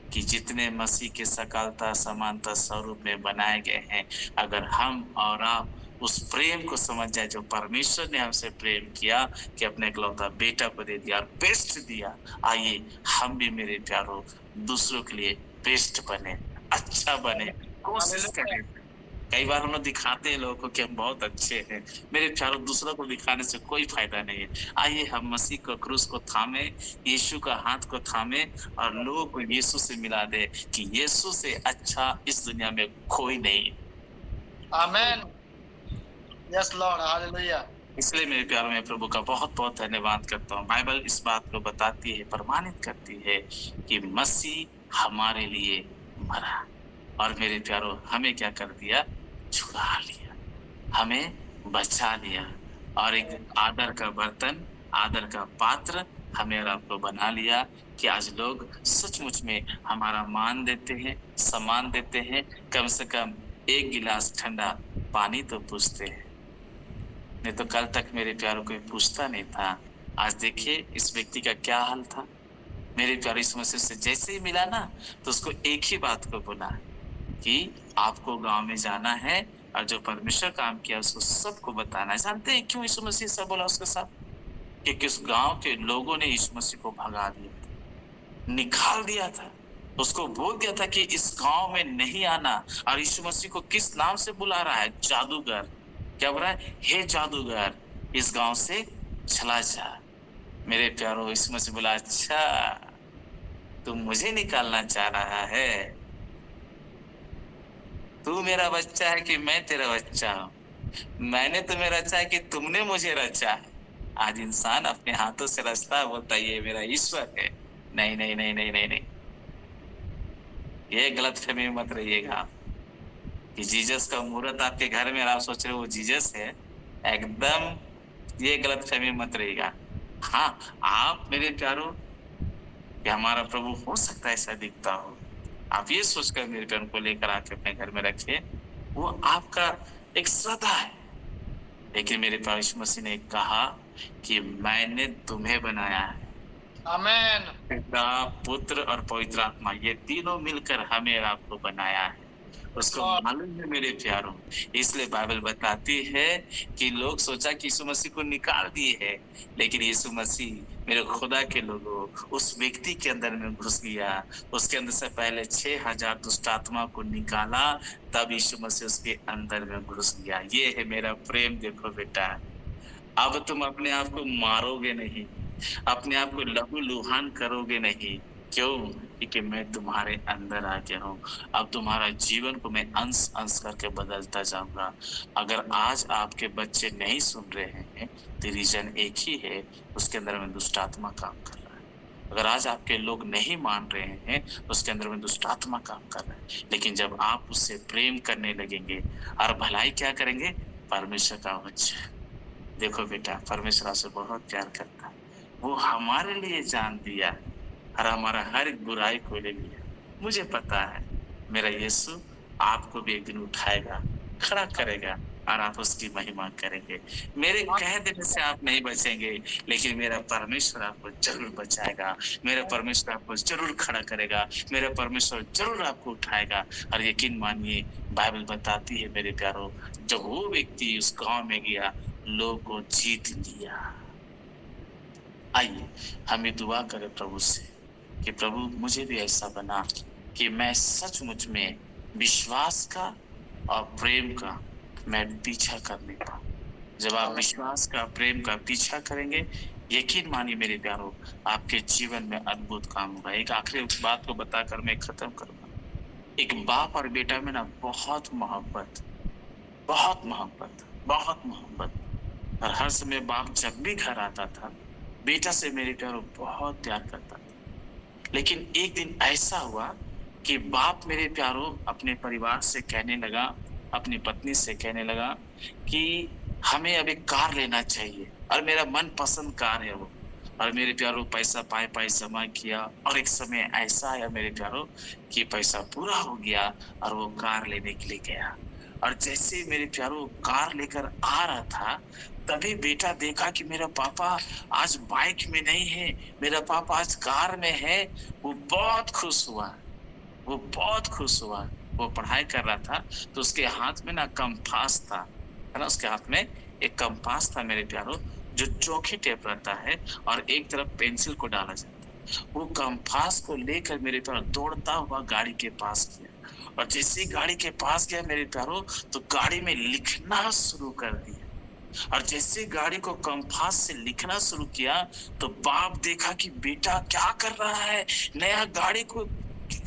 कि जितने मसीह के सकलता समानता स्वरूप में बनाए गए हैं, अगर हम और आप उस प्रेम को समझ जाए जो परमेश्वर ने हमसे प्रेम किया कि अपने इकलौता बेटा को दे दिया, बेस्ट दिया, आइए हम भी मेरे प्यारों दूसरों के लिए बेस्ट बने, अच्छा बने, कोशिश करें। कई बार हम लोग दिखाते हैं लोगों को कि हम बहुत अच्छे हैं। मेरे प्यारों, दूसरों को दिखाने से कोई फायदा नहीं है। आइए हम मसीह को, क्रूस को थामे, यीशु का हाथ को थामे और लोगों को यीशु से मिला दे कि यीशु से अच्छा इस दुनिया में कोई नहीं है। Amen. Yes, Lord. Hallelujah. इसलिए मेरे प्यारों में प्रभु का बहुत बहुत धन्यवाद करता हूँ। बाइबल इस बात को बताती है, प्रमाणित करती है कि मसीह हमारे लिए मरा और मेरे प्यारों हमें क्या कर दिया? छुड़ा लिया, हमें बचा लिया और एक आदर का बर्तन, आदर का पात्र हमें और आपको बना लिया कि आज लोग सचमुच में हमारा मान देते हैं, सम्मान देते हैं। कम से कम एक गिलास ठंडा पानी तो पूछते हैं। नहीं तो कल तक मेरे प्यारों कोई पूछता नहीं था। आज देखिए इस व्यक्ति का क्या हाल था। मेरे प्यारे, इस मसीह से जैसे ही मिला ना तो उसको एक ही बात को बोला कि आपको गांव में जाना है और जो परमेश्वर काम किया उसको सबको बताना है। जानते हैं क्यों यीशु मसीह से बोला उसके साथ? क्योंकि उस गांव के लोगों ने यीशु मसीह को भगा दिया था, निकाल दिया था। उसको बोल दिया था कि इस गांव में नहीं आना। और यीशु मसीह को किस नाम से बुला रहा है? जादूगर। क्या बोल रहा है? हे जादूगर, इस गांव से चला जा। मेरे प्यारों, यीशु मसीह बोला, अच्छा तू मुझे निकालना चाह रहा है? तू मेरा बच्चा है कि मैं तेरा बच्चा हूं? मैंने तुम्हें रचा है कि तुमने मुझे रचा है? आज इंसान अपने हाथों से रचता है, बोलता है ये मेरा ईश्वर है। नहीं नहीं नहीं नहीं नहीं नहीं, ये गलतफहमी में मत रहिएगा आप कि जीसस का मूर्त आपके घर में, आप सोच रहे हो वो जीसस है। एकदम ये गलतफहमी मत रहिएगा। हाँ, आप मेरे प्यारों कि हमारा प्रभु हो सकता है ऐसा दिखता हो, आप ये सोचकर मेरे प्यारों को लेकर आके अपने घर में रखिए, वो आपका एक श्रद्धा है। लेकिन मेरे प्यारे, यीशु मसीह ने कहा कि मैंने तुम्हें बनाया है। Amen. पिता, पुत्र और पवित्र आत्मा, ये तीनों मिलकर हमें और आपको बनाया है। उसको मालूम है मेरे प्यारों। इसलिए बाइबल बताती है कि लोग सोचा कि यीशु मसीह को निकाल दिए है, लेकिन यीशु मसीह मेरे खुदा के लोगों उस व्यक्ति के अंदर में घुस गया। उसके अंदर से पहले 6000 दुष्ट आत्मा को निकाला, तब यीशु मसीह उसके अंदर में घुस गया। ये है मेरा प्रेम। देखो बेटा, अब तुम अपने आप को मारोगे नहीं, अपने आप को लहूलुहान करोगे नहीं। क्यों? क्योंकि मैं तुम्हारे अंदर आ गया हूँ। अब तुम्हारा जीवन को मैं अंश अंश करके बदलता जाऊंगा। अगर आज आपके बच्चे नहीं सुन रहे हैं तो रीजन एक ही है, उसके अंदर में दुष्ट आत्मा काम कर रहा है। अगर आज आपके लोग नहीं मान रहे हैं तो उसके अंदर में दुष्ट आत्मा काम कर रहा है। लेकिन जब आप उससे प्रेम करने लगेंगे और भलाई क्या करेंगे? परमेश्वर का वचन। देखो बेटा, परमेश्वर आपसे बहुत प्यार करता है। वो हमारे लिए जान दिया और हमारा हर एक बुराई को ले लिया। मुझे पता है मेरा यीशु आपको भी एक दिन उठाएगा, खड़ा करेगा और आप उसकी महिमा करेंगे। मेरे कह देने से आप नहीं बचेंगे, लेकिन मेरा परमेश्वर आपको जरूर बचाएगा। मेरा परमेश्वर आपको जरूर खड़ा करेगा। मेरा परमेश्वर जरूर आपको उठाएगा। और यकीन मानिए, बाइबल बताती है मेरे प्यारों, जब वो व्यक्ति उस गांव में गया, लोग को जीत लिया। आइए हम ये दुआ करें प्रभु से कि प्रभु मुझे भी ऐसा बना कि मैं सचमुच में विश्वास का और प्रेम का मैं पीछा करने पाऊं। जब आप विश्वास का, प्रेम का पीछा करेंगे, यकीन मानिए मेरे प्यारों, आपके जीवन में अद्भुत काम होगा। एक आखिरी बात को बताकर मैं खत्म करूंगा। एक बाप और बेटा में ना बहुत मोहब्बत, बहुत मोहब्बत, बहुत मोहब्बत। और हर समय बाप जब भी घर आता था, बेटा से मेरे प्यारों बहुत प्यार करता था। लेकिन एक दिन ऐसा हुआ कि बाप मेरे प्यारों अपने परिवार से कहने लगा, अपनी पत्नी से कहने लगा कि हमें अब एक कार लेना चाहिए और मेरा मनपसंद कार है वो। और मेरे प्यारों पैसा पाए पाए जमा किया और एक समय ऐसा आया मेरे प्यारों कि पैसा पूरा हो गया और वो कार लेने के लिए गया। और जैसे मेरे प्यारों कार लेकर आ रहा था, तभी बेटा देखा कि मेरा पापा आज बाइक में नहीं है, मेरा पापा आज कार में है। वो बहुत खुश हुआ, वो बहुत खुश हुआ। वो पढ़ाई कर रहा था तो उसके हाथ में ना कंपास था, है ना, उसके हाथ में एक कंपास था मेरे प्यारों, जो चौकी टेप रहता है और एक तरफ पेंसिल को डाला जाता है। वो कंपास को लेकर मेरे प्यारो दौड़ता हुआ गाड़ी के पास गया, और जैसे ही गाड़ी के पास गया मेरे प्यारो, तो गाड़ी में लिखना शुरू कर दिया। और जैसे गाड़ी को कंपास से लिखना शुरू किया, तो बाप देखा कि बेटा क्या कर रहा है, नया गाड़ी को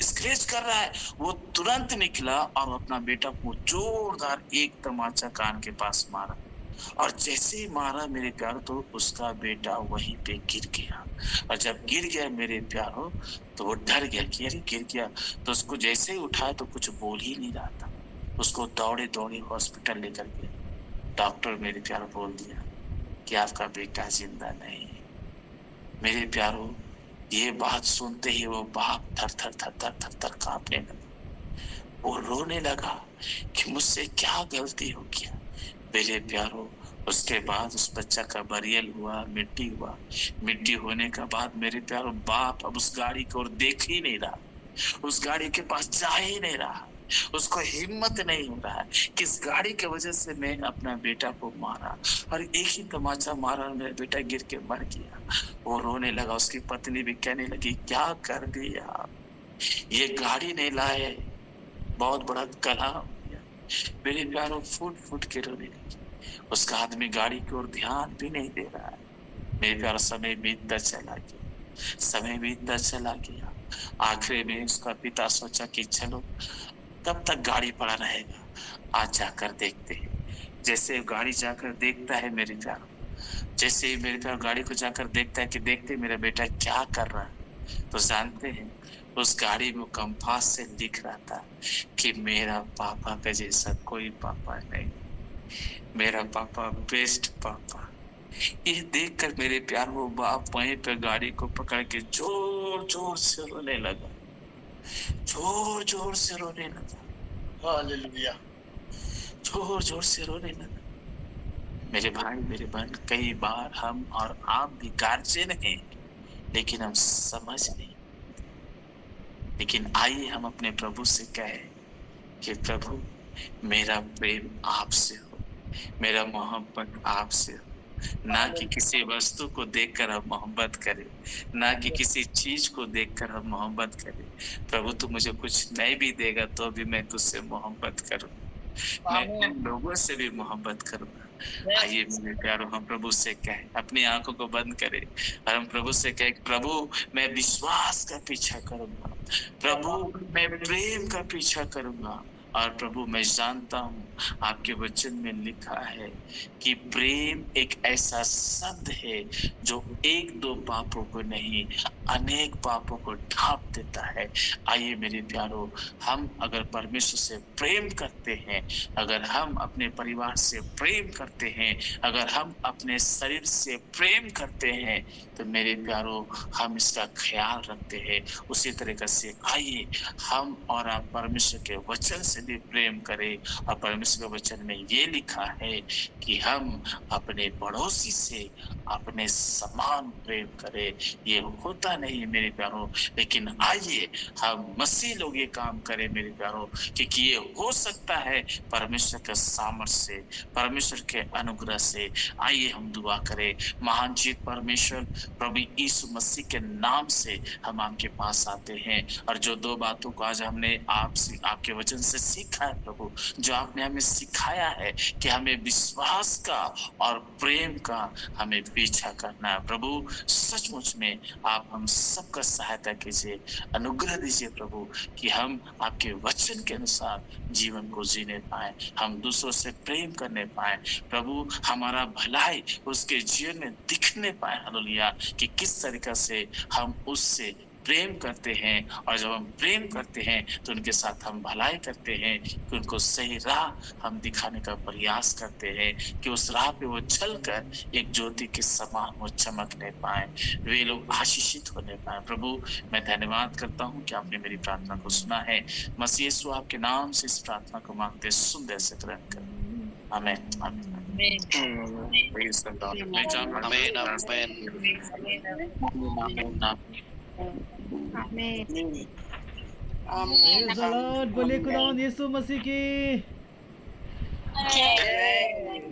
स्क्रैच कर रहा है। वो तुरंत निकला और अपना बेटा को जोरदार एक तमाचा कान के पास मारा, और जैसे ही मारा मेरे प्यारो, तो उसका बेटा वहीं पे गिर गया। और जब गिर गया मेरे प्यारो, तो वो डर गया कि अरे गिर गया। तो उसको जैसे ही उठाया तो कुछ बोल ही नहीं रहा था। उसको दौड़े दौड़े हॉस्पिटल लेकर गया। डॉक्टर मेरे प्यारो बोल दिया कि आपका बेटा जिंदा नहीं है। मेरे प्यारो, ये बात सुनते ही वो बाप थर थर थर थर थर थर कांपने लगा। वो रोने लगा कि मुझसे क्या गलती हो गया। मेरे प्यारो, उसके बाद उस बच्चा का बरियल हुआ, मिट्टी हुआ। मिट्टी होने का बाद मेरे प्यारो, बाप अब उस गाड़ी को और देख ही नहीं रहा, उस गाड़ी के पास जा ही नहीं रहा। उसको हिम्मत नहीं हो रहा है कि इस गाड़ी की वजह से मैं अपना बेटा को मारा, और एक ही तमाचा मारा, मेरा बेटा गिर के मर गया। वो रोने लगा। उसकी पत्नी भी कहने लगी, क्या कर दिया आप, ये गाड़ी नहीं लाए, बहुत बड़ा कलह हो गया। मेरे प्यारों, फूट फूट के रोने लगी। उसका आदमी गाड़ी की ओर ध्यान भी नहीं दे रहा है। मेरे प्यारों, समय बीतता चला गया, समय बीतता चला गया। आखिरी में उसका पिता सोचा कि चलो कब तक गाड़ी पड़ा रहेगा, आज जाकर देखते हैं। जैसे गाड़ी जाकर देखता है मेरे प्यारों, जैसे ही मेरे प्यार गाड़ी को जाकर देखता है कि देखते मेरा बेटा क्या कर रहा है, तो जानते हैं उस गाड़ी में कंपास से लिख रहा था कि मेरा पापा का जैसा कोई पापा नहीं, मेरा पापा बेस्ट पापा। ये देखकर मेरे प्यार, वो बाप वहीं पे गाड़ी को पकड़ के जोर जोर से रोने लगा, जोर जोर से रोने लगा, हालेलुया। जोर जोर से रोने लगा। मेरे भाई, मेरे बहन, कई बार हम और आप भी गार्जियन हैं, लेकिन हम समझ नहीं। लेकिन आइए हम अपने प्रभु से कहें कि प्रभु, मेरा प्रेम आपसे हो, मेरा मोहब्बत आपसे हो। ना कि किसी वस्तु को देखकर हम मोहब्बत करें, ना कि किसी चीज को देखकर हम मोहब्बत करें। प्रभु, तू मुझे कुछ नहीं भी देगा तो भी मैं तुझसे मोहब्बत करूँ, मैं उन लोगों से भी मोहब्बत करूंगा। आइए मेरे प्यारों, हम प्रभु से कहें, अपनी आंखों को बंद करें और हम प्रभु से कहें, प्रभु मैं विश्वास का पीछा करूंगा, प्रभु मैं प्रेम का पीछा करूंगा। और प्रभु, मैं जानता हूँ आपके वचन में लिखा है कि प्रेम एक ऐसा शब्द है जो एक दो पापों को नहीं, अनेक पापों को ढांप देता है। आइए मेरे प्यारों, हम अगर परमेश्वर से प्रेम करते हैं, अगर हम अपने परिवार से प्रेम करते हैं, अगर हम अपने शरीर से प्रेम करते हैं, तो मेरे प्यारों, हम इसका ख्याल रखते हैं। उसी तरीके से आइए हम और आप परमेश्वर के वचन से भी प्रेम करें। और परमेश्वर के वचन में ये लिखा है कि हम अपने पड़ोसी से अपने समान प्रेम करें। ये होता नहीं है मेरे प्यारों, लेकिन आइए हम मसीह लोग ये काम करें मेरे प्यारों, क्योंकि ये हो सकता है परमेश्वर के सामर्थ्य से, परमेश्वर के अनुग्रह से। आइए हम दुआ करें। महान जीत परमेश्वर प्रभु यीशु मसीह के नाम से हम आपके पास आते हैं, और जो दो बातों को आज हमने आपसे, आपके वचन से सीखा है प्रभु, जो आपने हमें सिखाया है कि हमें विश्वास का और प्रेम का हमें पीछा करना है। प्रभु सचमुच में आप हम सबका सहायता कीजिए, अनुग्रह दीजिए प्रभु, कि हम आपके वचन के अनुसार जीवन को जीने पाए, हम दूसरों से प्रेम करने पाए प्रभु, हमारा भलाई उसके जीवन में दिखने पाए। हालेलुया, कि किस तरीके से हम उससे प्रेम करते हैं, और जब हम प्रेम करते हैं तो उनके साथ हम भलाई करते हैं, कि उनको सही राह हम दिखाने का प्रयास करते हैं, कि उस राह पे वो चलकर एक ज्योति के समान वो चमकने पाए, वे लोग आशीषित होने पाए। प्रभु मैं धन्यवाद करता हूँ कि आपने मेरी प्रार्थना को सुना है। मसीह यीशु आपके नाम से इस प्रार्थना को मांगते सुंदर से ग्रहण करें। आमीन, आमीन। Praise the Lord. मैं चाहूंगा आमीन, प्रेज द लॉर्ड, बोले खुदावंद यीशु मसीह की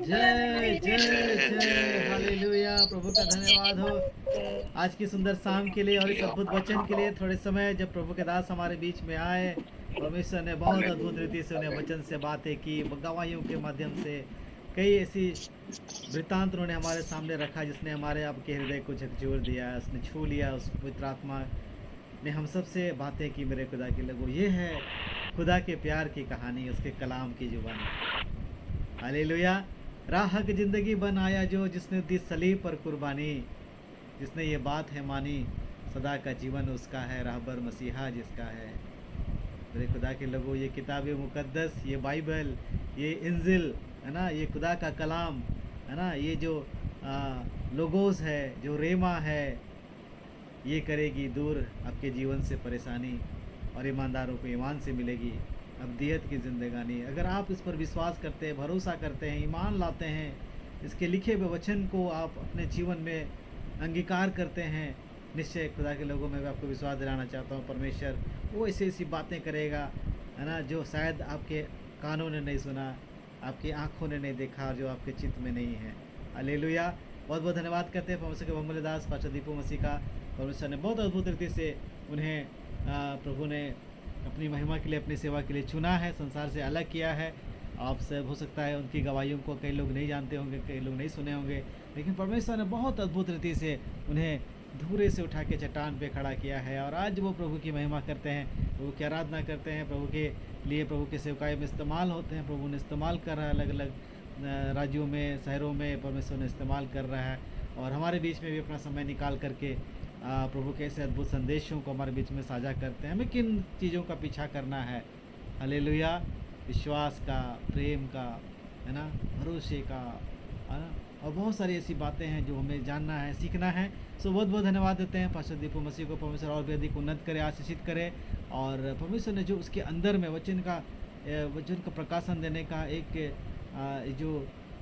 जय जय जय हालेलुया। प्रभु का धन्यवाद हो आज की सुंदर शाम के लिए और इस अद्भुत वचन के लिए। थोड़े समय जब प्रभु के दास हमारे बीच में आए, परमेश्वर ने बहुत अद्भुत रीति से उन्हें वचन से बातें की, गवाहियों के माध्यम से कई ऐसी वृत्तांत उन्होंने हमारे सामने रखा जिसने हमारे आपके हृदय को झकझोर दिया, उसने छू लिया। उस पवित्र आत्मा ने हम सब से बातें की। मेरे खुदा के लोगों, ये है खुदा के प्यार की कहानी, उसके कलाम की जुबानी। हालेलुया। राह हक जिंदगी बन आया जो, जिसने दी सलीब पर कुर्बानी, जिसने ये बात है मानी, सदा का जीवन उसका है, राहबर मसीहा जिसका है। मेरे खुदा के लोगों, ये किताब मुकद्दस, ये बाइबल, ये इंजिल है ना, ये खुदा का कलाम है ना, ये जो लोगोस है, जो रेमा है, ये करेगी दूर आपके जीवन से परेशानी और ईमानदारों को ईमान से मिलेगी अब्दियत की ज़िंदगानी। अगर आप इस पर विश्वास करते हैं, भरोसा करते हैं, ईमान लाते हैं, इसके लिखे हुए वचन को आप अपने जीवन में अंगीकार करते हैं, निश्चय खुदा के लोगों में भी आपको विश्वास दिलाना चाहता हूँ, परमेश्वर वो ऐसी ऐसी बातें करेगा है ना, जो शायद आपके कानों ने नहीं सुना, आपकी आँखों ने नहीं देखा, जो आपके चित्त में नहीं है। हालेलुया। बहुत बहुत धन्यवाद करते हैं परमेश्वर के बहुमूल्य दास पास्टर दीपू मसीह का। परमेश्वर ने बहुत अद्भुत रीति से उन्हें प्रभु ने अपनी महिमा के लिए, अपनी सेवा के लिए चुना है, संसार से अलग किया है। आप सब हो सकता है उनकी गवाहियों को कई लोग नहीं जानते होंगे, कई लोग नहीं सुने होंगे, लेकिन परमेश्वर ने बहुत अद्भुत रीति से उन्हें धूरे से उठा के चट्टान पे खड़ा किया है और आज वो प्रभु की महिमा करते हैं, प्रभु की आराधना करते हैं, प्रभु के लिए, प्रभु के सेवकाई में इस्तेमाल होते हैं। प्रभु ने इस्तेमाल कर रहा है, अलग अलग राज्यों में, शहरों में परमेश्वर ने इस्तेमाल कर रहा है और हमारे बीच में भी अपना समय निकाल करके प्रभु के ऐसे अद्भुत संदेशों को हमारे बीच में साझा करते हैं। हमें किन चीज़ों का पीछा करना है? हालेलुया। विश्वास का, प्रेम का, है ना, भरोसे का, है ना, और बहुत सारी ऐसी बातें हैं जो हमें जानना है, सीखना है। सो बहुत बहुत धन्यवाद देते हैं पास्टर दीपू मसीह को। परमेश्वर और भी अधिक उन्नत करे, आशीषित करे और परमेश्वर ने जो उसके अंदर में वचन का प्रकाशन देने का एक जो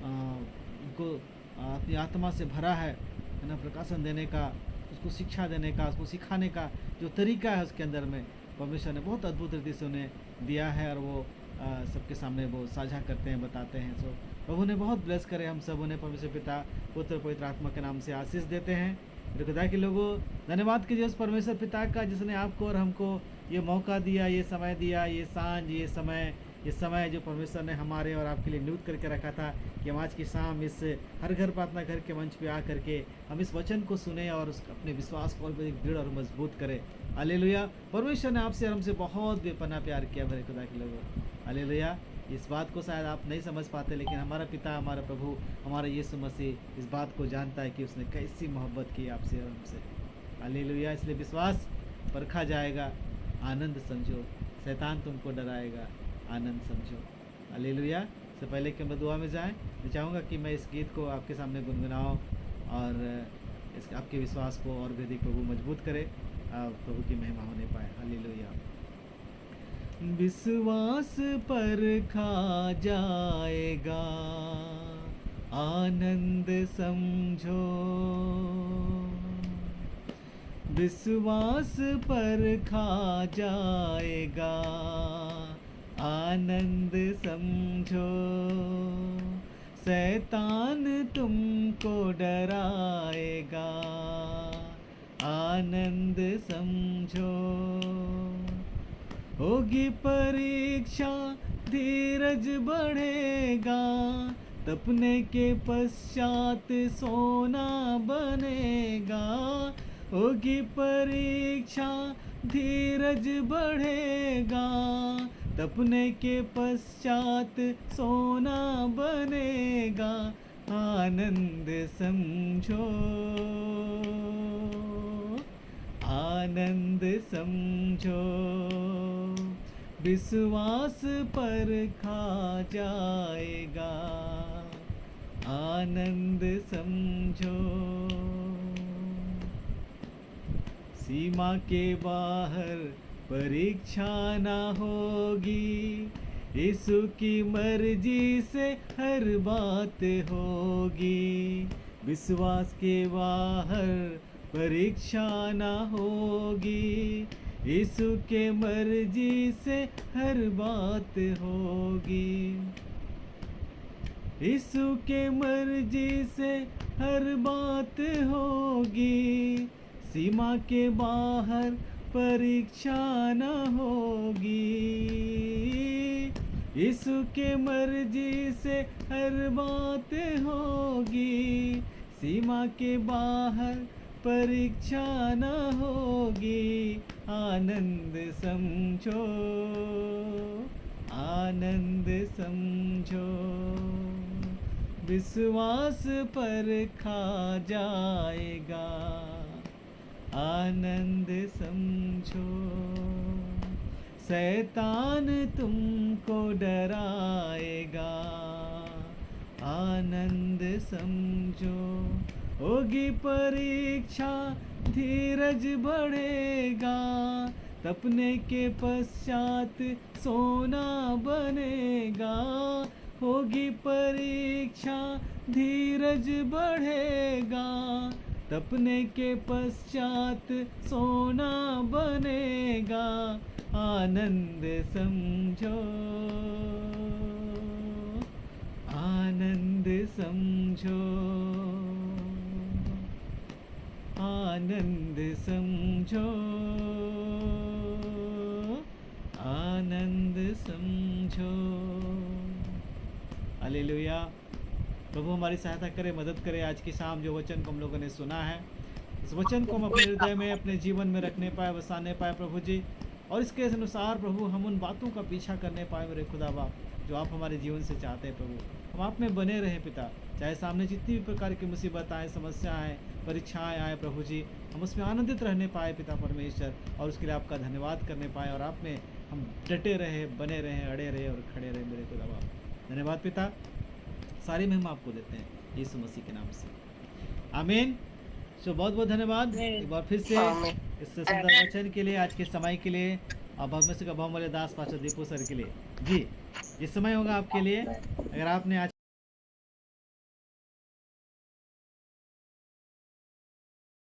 उनको अपनी आत्मा से भरा है ना, प्रकाशन देने का, उसको शिक्षा देने का, उसको सिखाने का जो तरीका है उसके अंदर में परमेश्वर ने बहुत अद्भुत रीति से उन्हें दिया है और वो सबके सामने वो साझा करते हैं, बताते हैं। सो प्रभु ने बहुत ब्लेस करे हम सब उन्हें। परमेश्वर पिता, पुत्र, पवित्र आत्मा के नाम से आशीष देते हैं। मेरे खुदा के लोगों, धन्यवाद कीजिए उस परमेश्वर पिता का जिसने आपको और हमको ये मौका दिया, ये समय दिया, ये सांझ, ये समय जो परमेश्वर ने हमारे और आपके लिए नियुक्त करके रखा था कि हम आज की शाम इस हर घर प्रार्थना घर के मंच पे आ करके हम इस वचन को सुने और अपने विश्वास को और भी दृढ़ और मजबूत करें। हालेलुया। परमेश्वर ने आपसे और हमसे बहुत बेपनाह प्यार किया मेरे खुदा के लोगों। हालेलुया। इस बात को शायद आप नहीं समझ पाते, लेकिन हमारा पिता, हमारा प्रभु, हमारा यीशु मसीह इस बात को जानता है कि उसने कैसी मोहब्बत की आपसे और हमसे। हालेलुया। इसलिए विश्वास परखा जाएगा, आनंद समझो, शैतान तुमको डराएगा, आनंद समझो। हालेलुया। से पहले कि हम दुआ में जाएं, मैं चाहूँगा कि मैं इस गीत को आपके सामने गुनगुनाऊं और इस आपके विश्वास को और भी अधिक प्रभु मजबूत करे, प्रभु की महिमा होने पाए। हालेलुया। विश्वास परखा जाएगा, आनंद समझो, विश्वास परखा जाएगा, आनंद समझो, शैतान तुमको डराएगा, आनंद समझो, होगी परीक्षा, धीरज बढ़ेगा, तपने के पश्चात सोना बनेगा, होगी परीक्षा, धीरज बढ़ेगा, तपने के पश्चात सोना बनेगा, आनंद समझो, आनंद समझो, विश्वास परखा जाएगा, आनंद समझो, सीमा के बाहर परीक्षा ना होगी, यीशु की मर्जी से हर बात होगी, विश्वास के बाहर परीक्षा ना होगी, यीशु के मर्जी से हर बात होगी, यीशु के मर्जी से हर बात होगी, सीमा के बाहर परीक्षा न होगी। यीशु के मर्जी से हर बात होगी, सीमा के बाहर परीक्षा न होगी। आनंद समझो, आनंद समझो, विश्वास पर खा जाएगा। आनंद समझो, शैतान तुमको डराएगा। आनंद समझो, होगी परीक्षा धीरज बढ़ेगा, तपने के पश्चात सोना बनेगा। होगी परीक्षा धीरज बढ़ेगा, तपने के पश्चात सोना बनेगा। आनंद समझो, आनंद समझो, आनंद समझो, आनंद समझो। हालेलुया। प्रभु हमारी सहायता करे, मदद करे। आज की शाम जो वचन को हम लोगों ने सुना है, इस वचन को हम अपने हृदय में, अपने जीवन में रखने पाए, बसाने पाए प्रभु जी, और इसके अनुसार प्रभु हम उन बातों का पीछा करने पाए मेरे खुदा बाप, जो आप हमारे जीवन से चाहते हैं प्रभु। हम आप में बने रहे पिता, चाहे सामने जितनी भी प्रकार की मुसीबत आए, समस्या आए, परीक्षाएं आए प्रभु जी, हम उसमें आनंदित रहने पाए पिता परमेश्वर, और उसके लिए आपका धन्यवाद करने पाए, और आप में हम डटे रहे, बने रहे, अड़े रहे और खड़े रहे मेरे खुदा बाप। धन्यवाद पिता, सारी महिमा आपको देते हैं यीशु मसीह के नाम से, आमीन। सो बहुत बहुत धन्यवाद एक बार फिर से इस सुंदर वचन के लिए, आज के समय के लिए, और भगवत का बहुमूल्य दास पास्टर दीपू सर के लिए। जी, ये समय होगा आपके लिए, अगर आपने आज